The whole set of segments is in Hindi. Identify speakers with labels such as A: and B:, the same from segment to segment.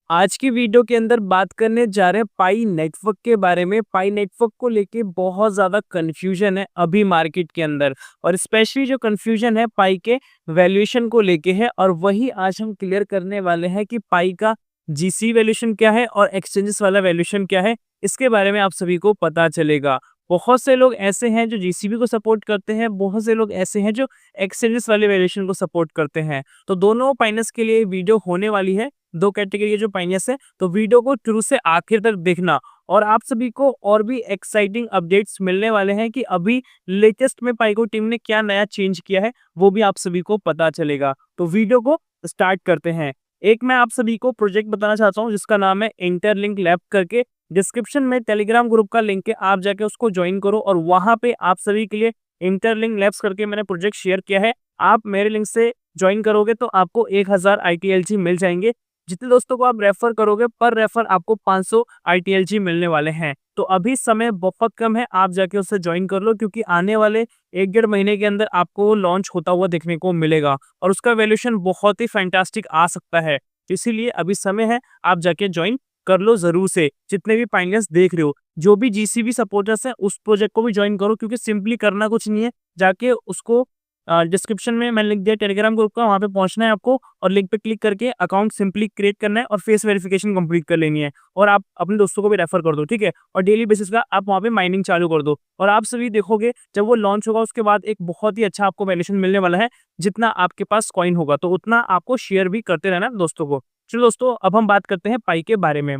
A: आज की वीडियो के अंदर बात करने जा रहे हैं पाई नेटवर्क के बारे में। पाई नेटवर्क को लेके बहुत ज़्यादा कन्फ्यूजन है अभी मार्केट के अंदर, और स्पेशली जो कन्फ्यूजन है पाई के वैल्यूएशन को लेके है, और वही आज हम क्लियर करने वाले हैं कि पाई का जीसी वैल्यूएशन क्या है और एक्सचेंजेस वाला वैल्यूएशन क्या है। इसके बारे में आप सभी को पता चलेगा। बहुत से लोग ऐसे हैं जो जीसीबी को सपोर्ट करते हैं, बहुत से लोग ऐसे हैं जो एक्सचेंजेस वाले वैल्यूएशन को सपोर्ट करते हैं। तो दोनों पाइनर्स के लिए वीडियो होने वाली है, दो कैटेगरी जो पाइनियर्स है। तो वीडियो को शुरू से आखिर तक देखना, और आप सभी को और भी एक्साइटिंग अपडेट्स मिलने वाले हैं कि अभी लेटेस्ट में पाइको टीम ने क्या नया चेंज किया है, वो भी आप सभी को पता चलेगा। तो वीडियो को स्टार्ट करते हैं। एक मैं आप सभी को प्रोजेक्ट बताना चाहता हूँ जिसका नाम है इंटरलिंक लैब करके। डिस्क्रिप्शन में टेलीग्राम ग्रुप का लिंक है, आप जाके उसको ज्वाइन करो, और वहां पे आप सभी के लिए इंटरलिंक लैब्स करके मैंने प्रोजेक्ट शेयर किया है। आप मेरे लिंक से ज्वाइन करोगे तो आपको 1000 ITLG मिल जाएंगे। जितने दोस्तों को आप रेफर करोगे पर रेफर आपको 500 ITLG मिलने वाले हैं। तो अभी समय बहुत कम है, आप जाके उससे ज्वाइन कर लो, क्योंकि आने वाले 1-1.5 महीने के अंदर आपको लॉन्च होता हुआ देखने को मिलेगा, और उसका वैल्यूएशन बहुत ही फैंटास्टिक आ सकता है। इसीलिए अभी समय है, आप जाके ज्वाइन कर लो जरूर से। जितने भी पाइनियर्स देख रहे हो, जो भी जीसीबी सपोर्टर्स हैं, उस प्रोजेक्ट को भी ज्वाइन करो, क्योंकि सिंपली करना कुछ नहीं है। जाके उसको डिस्क्रिप्शन में मैंने लिख दिया टेलीग्राम ग्रुप का, वहाँ पे पहुंचना है आपको, और लिंक पे क्लिक करके अकाउंट सिंपली क्रिएट करना है और फेस वेरिफिकेशन कंप्लीट कर लेनी है, और आप अपने दोस्तों को भी रेफर कर दो, ठीक है। और डेली बेसिस का आप वहाँ पे माइनिंग चालू कर दो, और आप सभी देखोगे जब वो लॉन्च होगा उसके बाद एक बहुत ही अच्छा आपको वैल्यूएशन मिलने वाला है। जितना आपके पास कॉइन होगा तो उतना आपको शेयर भी करते रहना दोस्तों को। चलो दोस्तों, अब हम बात करते हैं पाई के बारे में।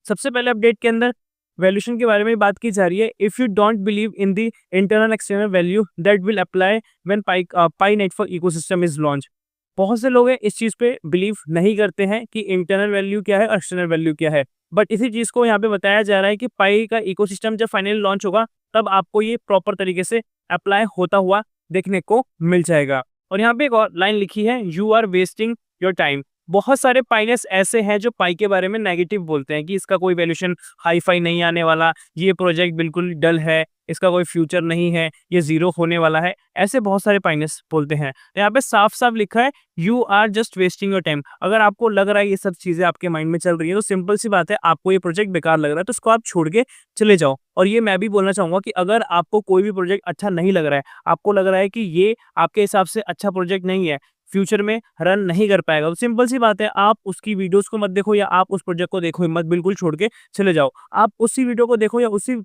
A: सबसे पहले अपडेट के अंदर वैल्यूएशन के बारे में बात की जा रही है। If you don't believe in the internal external value that will apply when pi network ecosystem is launch. बहुत से लोग हैं इस चीज पे बिलीव नहीं करते हैं कि इंटरनल वैल्यू क्या है और एक्सटर्नल वैल्यू क्या है, बट इसी चीज को यहाँ पे बताया जा रहा है कि पाई का इकोसिस्टम जब फाइनली लॉन्च होगा तब आपको ये प्रॉपर तरीके से अप्लाई होता हुआ देखने को मिल जाएगा। और यहाँ पे एक और लाइन लिखी है, you are wasting your time. बहुत सारे पाइनियर्स ऐसे हैं जो पाई के बारे में नेगेटिव बोलते हैं कि इसका कोई वैल्यूएशन हाई फाई नहीं आने वाला, ये प्रोजेक्ट बिल्कुल डल है, इसका कोई फ्यूचर नहीं है, ये जीरो होने वाला है। ऐसे बहुत सारे पाइनियर्स बोलते हैं। यहाँ पे साफ साफ लिखा है, you are just wasting your time. अगर आपको लग रहा है ये सब चीजें आपके माइंड में चल रही है, तो सिंपल सी बात है, आपको ये प्रोजेक्ट बेकार लग रहा है तो इसको आप छोड़ के चले जाओ। और ये मैं भी बोलना चाहूंगा कि अगर आपको कोई भी प्रोजेक्ट अच्छा नहीं लग रहा है, आपको लग रहा है कि ये आपके हिसाब से अच्छा प्रोजेक्ट नहीं है, फ्यूचर में रन नहीं कर पाएगा, तो सिंपल सी बात है, आप उसकी वीडियोस को मत देखो या आप उस प्रोजेक्ट को देखो मत, बिल्कुल छोड़ के चले जाओ। आप उसी वीडियो को देखो या उसी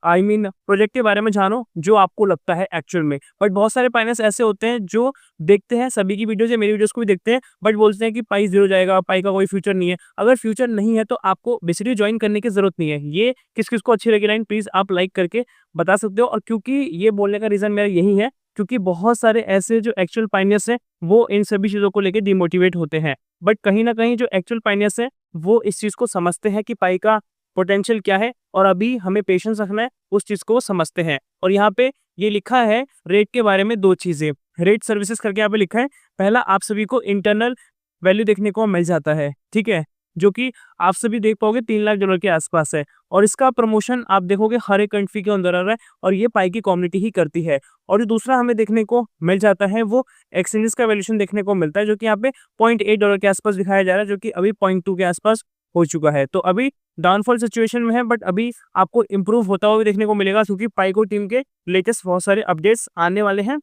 A: प्रोजेक्ट के बारे में जानो जो आपको लगता है एक्चुअल में। बट बहुत सारे फाइनेंस ऐसे होते हैं जो देखते हैं सभी की वीडियोस या मेरी वीडियोस को भी देखते हैं, बट बोलते हैं कि पाई जीरो जाएगा, पाई का कोई फ्यूचर नहीं है। अगर फ्यूचर नहीं है तो आपको बेसिकली ज्वाइन करने की जरूरत नहीं है। ये किस किस को अच्छी लगी लाइन प्लीज आप लाइक करके बता सकते हो। और क्योंकि ये बोलने का रीजन मेरा यही है, क्योंकि बहुत सारे ऐसे जो एक्चुअल पाइनियर्स हैं वो इन सभी चीज़ों को लेकर डिमोटिवेट होते हैं, बट कहीं ना कहीं जो एक्चुअल पाइनियर्स हैं वो इस चीज़ को समझते हैं कि पाई का पोटेंशियल क्या है, और अभी हमें पेशेंस रखना है, उस चीज़ को समझते हैं। और यहाँ पे ये लिखा है रेट के बारे में, दो चीज़ें रेट सर्विसेज करके यहाँ पे लिखा है। पहला, आप सभी को इंटरनल वैल्यू देखने को मिल जाता है, ठीक है, जो कि आप सभी देख पाओगे $3 लाख के आसपास है, और इसका प्रमोशन आप देखोगे हर एक कंट्री के अंदर आ रहा है, और ये पाई की कम्युनिटी ही करती है। और जो दूसरा हमें देखने को मिल जाता है वो एक्सचेंजेस का वैल्यूएशन देखने को मिलता है, जो कि यहाँ पे $0.8 के आसपास दिखाया जा रहा है, जो कि अभी 0.2 के आसपास हो चुका है। तो अभी डाउनफॉल सिचुएशन में है, बट अभी आपको इंप्रूव होता हुआ देखने को मिलेगा, क्योंकि पाइको टीम के लेटेस्ट बहुत सारे अपडेट्स आने वाले हैं,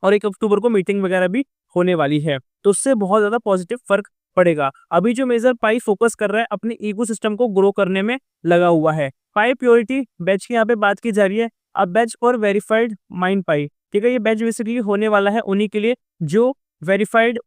A: और 1 अक्टूबर को मीटिंग वगैरह भी होने वाली है, तो उससे बहुत ज्यादा पॉजिटिव फर्क पड़ेगा। अभी जो मेजर पाई फोकस कर रहा है अपने इकोसिस्टम को ग्रो करने में लगा हुआ है। पाई प्योरिटी बैच की यहाँ पे बात की जा रही है। अब बैच फॉर वेरीफाइड माइन पाई, ठीक है, ये बैच बेसिकली होने वाला है उन्हीं के लिए जो वेरीफाइड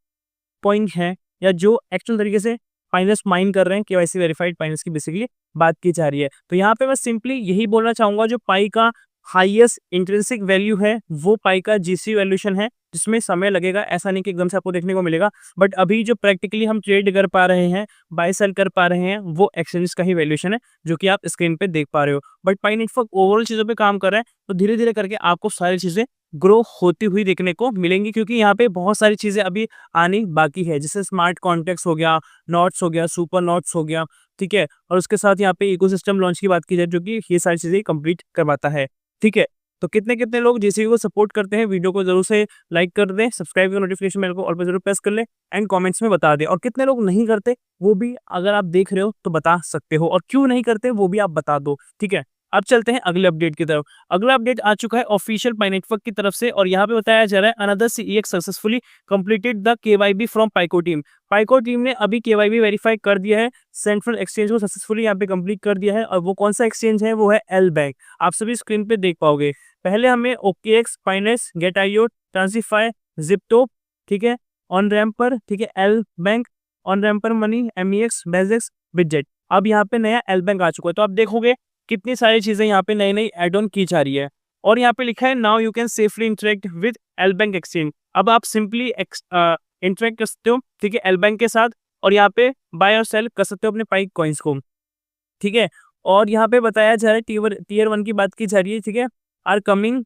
A: पॉइंट है, या जो एक्चुअल तरीके से फाइनेंस माइन कर रहे हैं, केवाईसी वेरीफाइड फाइनेंस की बेसिकली बात की जा रही है। तो यहाँ पे मैं सिंपली यही बोलना चाहूंगा, जो पाई का हाईएस्ट इंट्रिंसिक वैल्यू है वो पाई का जीसी वैल्यूएशन है, जिसमें समय लगेगा, ऐसा नहीं कि एकदम से आपको देखने को मिलेगा। बट अभी जो प्रैक्टिकली हम ट्रेड कर पा रहे हैं, बाय सेल कर पा रहे हैं, वो एक्सचेंज का ही वैल्यूएशन है, जो कि आप स्क्रीन पे देख पा रहे हो। बट पाई नेटवर्क ओवरऑल चीजों पे काम कर रहा है, तो धीरे धीरे करके आपको सारी चीजें ग्रो होती हुई देखने को मिलेंगी, क्योंकि यहाँ पे बहुत सारी चीजें अभी आनी बाकी है, जैसे स्मार्ट कॉन्ट्रैक्ट्स हो गया, नोट्स हो गया, सुपर नोट्स हो गया, ठीक है। और उसके साथ यहाँ पे इकोसिस्टम लॉन्च की बात की जाए, जो कि ये सारी चीजें कंप्लीट करवाता है, ठीक है। तो कितने लोग जेसीबी को सपोर्ट करते हैं, वीडियो को जरूर से लाइक कर दें, सब्सक्राइब कर, नोटिफिकेशन बेल को ऑल पे जरूर प्रेस कर लें एंड कमेंट्स में बता दें। और कितने लोग नहीं करते वो भी अगर आप देख रहे हो तो बता सकते हो, और क्यों नहीं करते वो भी आप बता दो, ठीक है। अब चलते हैं अगले अपडेट की तरफ। अगला अपडेट आ चुका है ऑफिशियल पाई नेटवर्क की तरफ से, और यहाँ पे बताया जा रहा है another CEX successfully completed the KYB from Pico team. Pico team ने अभी केवाईबी वेरीफाई कर दिया है, सेंट्रल एक्सचेंज को सक्सेसफुली यहाँ पे कंप्लीट कर दिया है। और वो कौन सा एक्सचेंज है, वो है एल बैंक। आप सभी स्क्रीन पे देख पाओगे। पहले हमें ओकेएक्स, फाइनेंस, गेट.आईओ, ट्रांसिफाई, जिप्टो, ठीक है, ऑन रैम्प पर, ठीक है, एल बैंक, ऑन रैम्प पर मनी, एमईएक्स, बेजेक्स, बिटजेट। अब यहाँ पे नया एल बैंक आ चुका है। तो आप देखोगे कितनी सारी चीजें यहाँ पे नई नई एड ऑन की जा रही है। और यहाँ पे लिखा है now you can safely interact with L bank exchange. अब आप सिंपली इंटरेक्ट कर सकते हो, ठीक है, एल बैंक के साथ, और यहाँ पे बाय और सेल कर सकते हो अपने पाई कॉइन्स को, ठीक है। और यहाँ पे बताया जा रहा है टीयर 1 की बात की जा रही है, ठीक है, are coming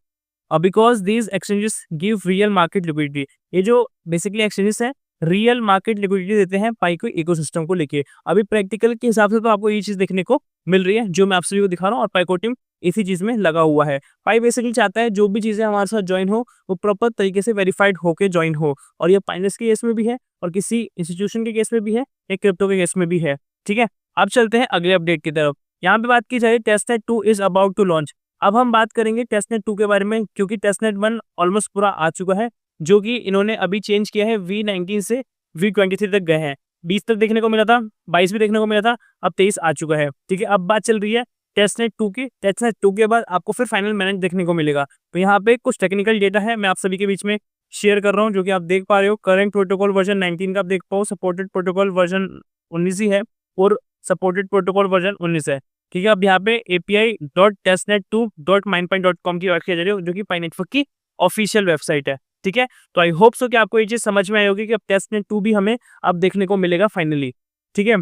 A: because these exchanges give real market liquidity. ये जो बेसिकली एक्सचेंजेस हैं रियल मार्केट लिक्विडिटी देते हैं पाई को इकोसिस्टम को लेके। अभी प्रैक्टिकल के हिसाब से तो आपको ये चीज देखने को मिल रही है जो मैं आप सभी को दिखा रहा हूँ, और पाइको टीम इसी चीज में लगा हुआ है। पाई बेसिकली चाहता है जो भी चीजें हमारे साथ ज्वाइन हो वो प्रॉपर तरीके से वेरीफाइड होके ज्वाइन हो, और ये फाइनेंस के केस में भी है, और किसी इंस्टीट्यूशन के केस में भी है, एक क्रिप्टो के केस में भी है, ठीक है। अब चलते हैं अगले अपडेट की तरफ। यहाँ पे बात की जाए testnet 2 is about to launch. अब हम बात करेंगे टेस्टनेट 2 के बारे में, क्योंकि टेस्टनेट 1 ऑलमोस्ट पूरा आ चुका है, जो कि इन्होंने अभी चेंज किया है, V19 से V23 तक गए हैं। 20 तक देखने को मिला था, 22 भी देखने को मिला था, अब 23 आ चुका है, ठीक है। अब बात चल रही है टेस्टनेट 2 की। टेस्टनेट 2 के बाद आपको फिर फाइनल मैनेज देखने को मिलेगा। तो यहाँ पे कुछ टेक्निकल डेटा है, मैं आप सभी के बीच में शेयर कर रहा हूँ, जो कि आप देख पा रहे हो। करंट प्रोटोकॉल वर्जन 19 का आप देख पाओ, सपोर्टेड प्रोटोकॉल वर्जन 19 ही है, और सपोर्टेड प्रोटोकॉल वर्जन 19 है, ठीक है। अब यहाँ पे api.testnet2.mindpoint.com की बात की जा रही है, जो कि पाई नेटवर्क की ऑफिशियल वेबसाइट है, ठीक है। तो आई होप सो कि आपको ये चीज समझ में आई होगी कि अब टेस्टनेट 2 भी हमें अब देखने को मिलेगा फाइनली, ठीक है।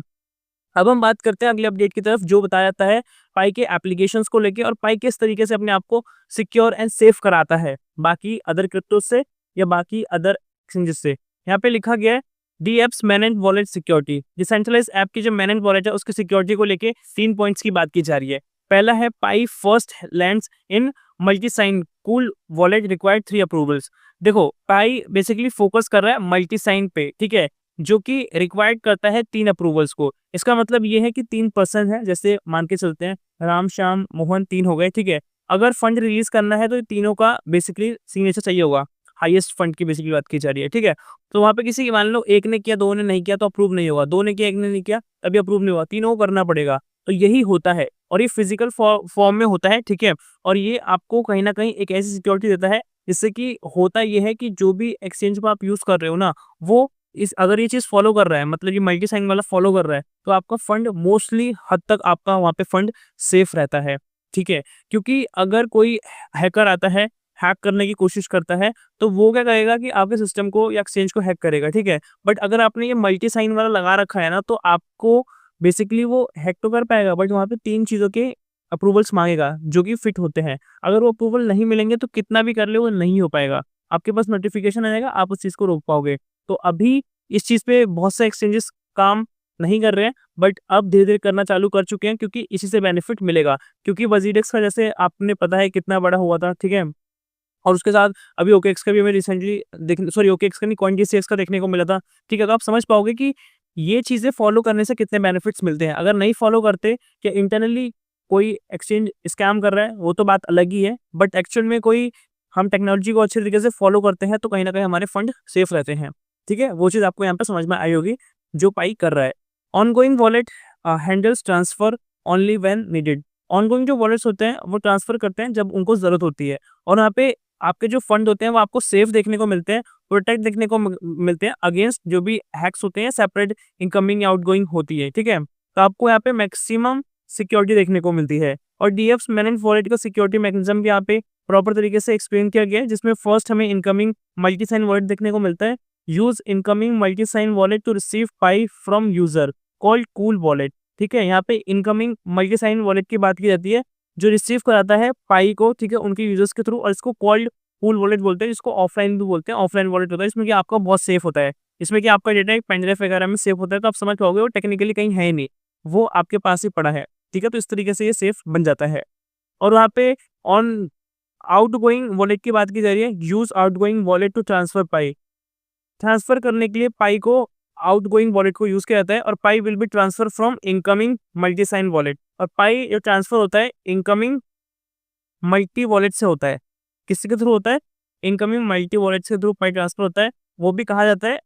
A: अब हम बात करते हैं अगले अपडेट की तरफ, जो बताया जाता है पाई के एप्लीकेशंस को लेके, और पाई किस तरीके से अपने आप को सिक्योर एंड सेफ कराता है बाकी अदर क्रिप्टो से या बाकी अदर एक्सचेंजेस से। यहाँ पे लिखा गया है D apps manage wallet security. Decentralize app की जो मैनेज वॉलेट है उसकी सिक्योरिटी को लेके 3 पॉइंट्स की बात की जा रही है। पहला है Pi first lands in multi sign cool wallet required 3 approvals. देखो पाई बेसिकली फोकस कर रहा है मल्टी साइन पे, ठीक है, जो कि रिक्वायर्ड करता है 3 अप्रूवल्स को। इसका मतलब ये है कि 3 पर्सन है, जैसे मान के चलते हैं राम, श्याम, मोहन, 3 हो गए, ठीक है। अगर फंड रिलीज करना है तो तीनों का बेसिकली सिग्नेचर चाहिए होगा। हाईएस्ट फंड की बेसिकली बात की जा रही है, ठीक है। तो वहां पे किसी की मान लो एक ने किया, 2 ने नहीं किया तो अप्रूव नहीं होगा, 2 ने किया, 1 ने नहीं किया तभी अप्रूव नहीं होगा, तीनों को करना पड़ेगा। तो यही होता है, और ये फिजिकल फॉर्म में होता है, ठीक है। और ये आपको कहीं ना कहीं एक ऐसी सिक्योरिटी देता है जिससे कि होता ये है कि जो भी एक्सचेंज को आप यूज कर रहे हो ना, वो अगर ये चीज फॉलो कर रहा है, मतलब ये मल्टी साइन वाला फॉलो कर रहा है, तो आपका फंड मोस्टली हद तक आपका वहां पे फंड सेफ रहता है, ठीक है। क्योंकि अगर कोई हैकर आता है, हैक करने की कोशिश करता है, तो वो क्या करेगा कि आपके सिस्टम को या एक्सचेंज को हैक करेगा, ठीक है। बट अगर आपने ये मल्टी साइन वाला लगा रखा है ना, तो आपको बेसिकली वो हैक तो कर पाएगा, बट वहाँ पे 3 चीजों के अप्रूवल्स मांगेगा जो कि फिट होते हैं। अगर वो अप्रूवल नहीं मिलेंगे तो कितना भी कर ले वो नहीं हो पाएगा, आपके पास नोटिफिकेशन आ जाएगा, आप उस चीज को रोक पाओगे। तो अभी इस चीज पे बहुत से एक्सचेंजेस काम नहीं कर रहे हैं, बट अब धीरे धीरे करना चालू कर चुके हैं, क्योंकि इसी से बेनिफिट मिलेगा। क्योंकि वजीडेक्स का जैसे आपने पता है कितना बड़ा हुआ था, ठीक है, और उसके साथ अभी ओकेएक्स का भी हमें रिसेंटली ओकेएक्स का नहीं, CoinGCX का देखने को मिला था, ठीक है। तो आप समझ पाओगे कि ये चीजें फॉलो करने से कितने बेनिफिट्स मिलते हैं। अगर नहीं फॉलो करते कि इंटरनली कोई एक्सचेंज स्कैम कर रहा है वो तो बात अलग ही है, बट एक्चुअल में कोई हम टेक्नोलॉजी को अच्छे तरीके से फॉलो करते हैं तो कहीं ना कहीं हमारे फंड सेफ रहते हैं, ठीक है। वो चीज़ आपको यहाँ पे समझ में आई होगी जो पाई कर रहा है। Ongoing wallet handles transfer only when needed. Ongoing जो वॉलेट्स होते हैं वो ट्रांसफर करते हैं जब उनको जरूरत होती है, और यहाँ पे आपके जो फंड होते हैं वो आपको सेफ देखने को मिलते हैं, प्रोटेक्ट देखने को मिलते हैं अगेंस्ट जो भी हैक्स होते हैं, सेपरेट इनकमिंग या आउटगोइंग होती है, ठीक है। तो आपको यहाँ पे मैक्सिमम सिक्योरिटी देखने को मिलती है। और डीएफ्स मैनेज वॉलेट का सिक्योरिटी मैकेनिज्म भी यहाँ पे प्रॉपर तरीके से एक्सप्लेन किया गया है, जिसमें फर्स्ट हमें इनकमिंग मल्टी साइन वॉलेट देखने को मिलता है। Use incoming multi sign wallet to receive Pi from user called cool wallet, ठीक है। यहाँ पे इनकमिंग मल्टी साइन वॉलेट की बात की जाती है जो रिसीव कराता है पाई को, ठीक है, उनके यूजर्स के थ्रू, और इसको कॉल्ड कूल वॉलेट बोलते हैं, जिसको ऑफलाइन भी बोलते हैं। ऑफलाइन वॉलेट होता है इसमें कि आपका बहुत सेफ होता है, इसमें कि आपका डेटा एक पेनड्राइव वगैरह में सेफ होता है, तो आप समझ पाओगे वो टेक्निकली कहीं है ही नहीं, वो आपके पास ही पड़ा है, ठीक है। तो इस तरीके से ये सेफ बन जाता है। और वहाँ पे ऑन आउटगोइंग वॉलेट की बात की जा रही है, use outgoing wallet to transfer Pi. Transfer करने के लिए पाई को आउटगोइंग वॉलेट को यूज किया जाता है, और Pi will be transfer from incoming multi sign wallet. और पाई जो ट्रांसफर होता है इनकमिंग मल्टी वॉलेट से होता है। किसके थ्रू होता है? इनकमिंग मल्टी वॉलेट के थ्रू पाई ट्रांसफर होता है। वो भी कहा जाता है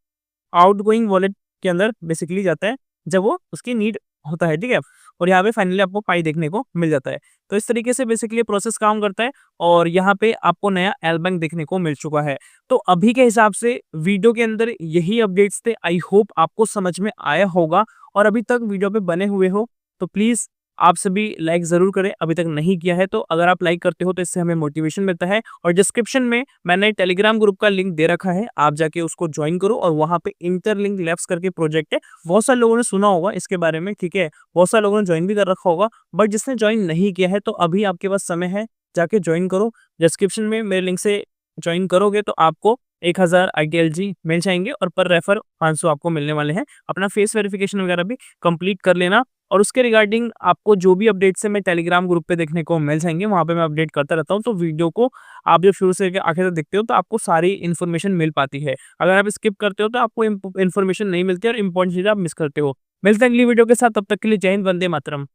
A: आउटगोइंग वॉलेट के अंदर बेसिकली जाता है, जब वो उसकी नीड होता है, ठीक है? और यहाँ पे फाइनली आपको पाई देखने को मिल जाता है। तो इस तरीके से बेसिकली प्रोसेस काम करता है, और यहाँ पे आपको नया एल्बम देखने को मिल चुका है। तो अभी के हिसाब से वीडियो के अंदर यही अपडेट्स थे। आई होप आपको समझ में आया होगा, और अभी तक वीडियो पे बने हुए हो तो प्लीज़ आप सभी लाइक ज़रूर करें, अभी तक नहीं किया है तो। अगर आप लाइक करते हो तो इससे हमें मोटिवेशन मिलता है, और डिस्क्रिप्शन में मैंने टेलीग्राम ग्रुप का लिंक दे रखा है, आप जाके उसको ज्वाइन करो। और वहाँ पे इंटरलिंक लैब्स करके प्रोजेक्ट है, बहुत सारे लोगों ने सुना होगा इसके बारे में, ठीक है? बहुत सारे लोगों ने ज्वाइन भी कर रखा होगा, बट जिसने ज्वाइन नहीं किया है तो अभी आपके पास समय है, जाके ज्वाइन करो। डिस्क्रिप्शन में मेरे लिंक से ज्वाइन करोगे तो आपको 1000 ITLG मिल जाएंगे, और पर रेफर 500 आपको मिलने वाले हैं। अपना फेस वेरिफिकेशन वगैरह भी कंप्लीट कर लेना, और उसके रिगार्डिंग आपको जो भी अपडेट्स है मैं टेलीग्राम ग्रुप पे देखने को मिल जाएँगे, वहाँ पे मैं अपडेट करता रहता हूँ। तो वीडियो को आप जब शुरू से लेके आखिर तक देखते हो तो आपको सारी इन्फॉर्मेशन मिल पाती है। अगर आप स्किप करते हो तो आपको इन्फॉर्मेशन नहीं मिलती, और इम्पोर्टेंट चीज़ें आप मिस करते हो। मिलते हैं अगली वीडियो के साथ, तब तक के लिए जय हिंद, वंदे मातरम।